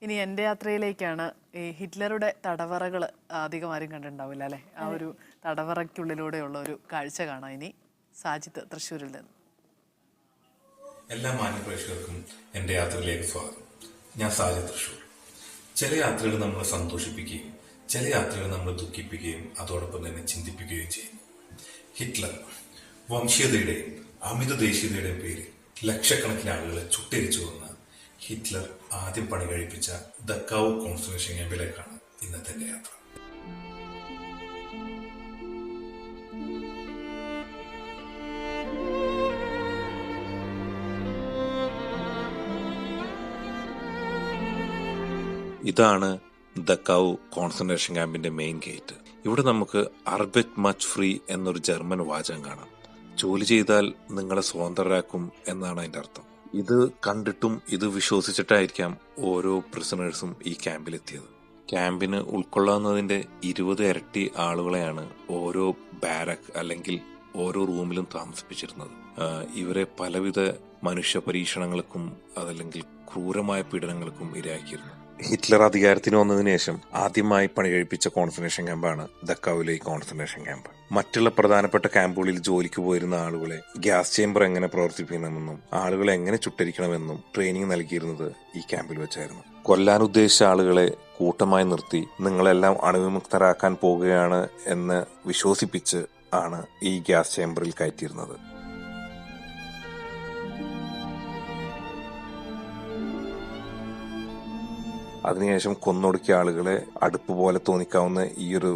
ഇനി എൻ്റെ യാത്രയിലേക്കാണ്. ഈ ഹിറ്റ്ലറുടെ തടവറകൾ അധികം ആരും കണ്ടിട്ടുണ്ടാവില്ല അല്ലേ? ആ ഒരു തടവറയ്ക്കുള്ളിലൂടെയുള്ള ഒരു കാഴ്ച കാണാം ഇനി. സാജിത്ത് തൃശ്ശൂരിൽ നിന്ന്. എല്ലാ മാന്യപ്രേക്ഷകർക്കും എൻ്റെ യാത്രയിലേക്ക് സ്വാഗതം. ഞാൻ സാജിത്ത് തൃശ്ശൂർ. ചില യാത്രകൾ നമ്മളെ സന്തോഷിപ്പിക്കുകയും ചില യാത്രകൾ നമ്മളെ ദുഃഖിപ്പിക്കുകയും അതോടൊപ്പം തന്നെ ചിന്തിപ്പിക്കുകയും ചെയ്യും. ഹിറ്റ്ലർ വംശീയതയുടെയും അമിത ദേശീയതയുടെയും പേരിൽ ലക്ഷക്കണക്കിന് ആളുകളെ ചുട്ടരിച്ചു വന്ന ഹിറ്റ്ലർ ആദ്യം പണി കഴിപ്പിച്ച ദക്കാവ് കോൺസെൻട്രേഷൻ ക്യാമ്പിലേക്കാണ് ഇന്നത്തെ എൻ്റെ യാത്ര. ഇതാണ് ദക്കാവ് കോൺസെൻട്രേഷൻ ക്യാമ്പിന്റെ മെയിൻ ഗേറ്റ്. ഇവിടെ നമുക്ക് അർബറ്റ് മച്ച് ഫ്രീ എന്നൊരു ജർമ്മൻ വാചകം കാണാം. ജോലി ചെയ്താൽ നിങ്ങളെ സ്വതന്ത്രരാക്കും എന്നാണ് അതിന്റെ അർത്ഥം. ഇത് കണ്ടിട്ടും ഇത് വിശ്വസിച്ചിട്ടായിരിക്കാം ഓരോ പ്രിസണേഴ്സും ഈ ക്യാമ്പിലെത്തിയത്. ക്യാമ്പിന് ഉൾക്കൊള്ളാവുന്നതിന്റെ 20 ഇരട്ടി ആളുകളെയാണ് ഓരോ ബാരക് അല്ലെങ്കിൽ ഓരോ റൂമിലും താമസിപ്പിച്ചിരുന്നത്. ഇവരെ പലവിധ മനുഷ്യ പരീക്ഷണങ്ങൾക്കും അതല്ലെങ്കിൽ ക്രൂരമായ പീഡനങ്ങൾക്കും ഇരയാക്കിയിരുന്നു. ഹിറ്റ്ലർ അധികാരത്തിന് വന്നതിന് ശേഷം ആദ്യമായി പണി കഴിപ്പിച്ച കോൺസെൻട്രേഷൻ ക്യാമ്പാണ് ദക്കാവിലെ ഈ കോൺസെൻട്രേഷൻ ക്യാമ്പ്. മറ്റുള്ള പ്രധാനപ്പെട്ട ക്യാമ്പുകളിൽ ജോലിക്ക് പോയിരുന്ന ആളുകളെ ഗ്യാസ് ചേംബർ എങ്ങനെ പ്രവർത്തിപ്പിക്കണമെന്നും ആളുകളെ എങ്ങനെ ചുട്ടരിക്കണമെന്നും ട്രെയിനിങ് നൽകിയിരുന്നത് ഈ ക്യാമ്പിൽ വെച്ചായിരുന്നു. കൊല്ലാൻ ഉദ്ദേശിച്ച ആളുകളെ കൂട്ടമായി നിർത്തി നിങ്ങളെല്ലാം അണുവിമുക്തരാക്കാൻ പോകുകയാണ് എന്ന് വിശ്വസിപ്പിച്ച് ആണ് ഈ ഗ്യാസ് ചേംബറിൽ കയറ്റിയിരുന്നത്. അതിനുശേഷം കൊന്നൊടുക്കിയ ആളുകളെ അടുപ്പ് പോലെ തോന്നിക്കാവുന്ന ഈ ഒരു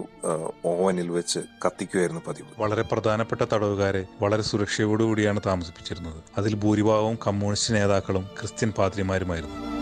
ഓവനിൽ വെച്ച് കത്തിക്കുമായിരുന്നു പതിവ്. വളരെ പ്രധാനപ്പെട്ട തടവുകാരെ വളരെ സുരക്ഷയോടുകൂടിയാണ് താമസിപ്പിച്ചിരുന്നത്. അതിൽ ഭൂരിഭാഗവും കമ്മ്യൂണിസ്റ്റ് നേതാക്കളും ക്രിസ്ത്യൻ പാദ്രിമാരുമായിരുന്നു.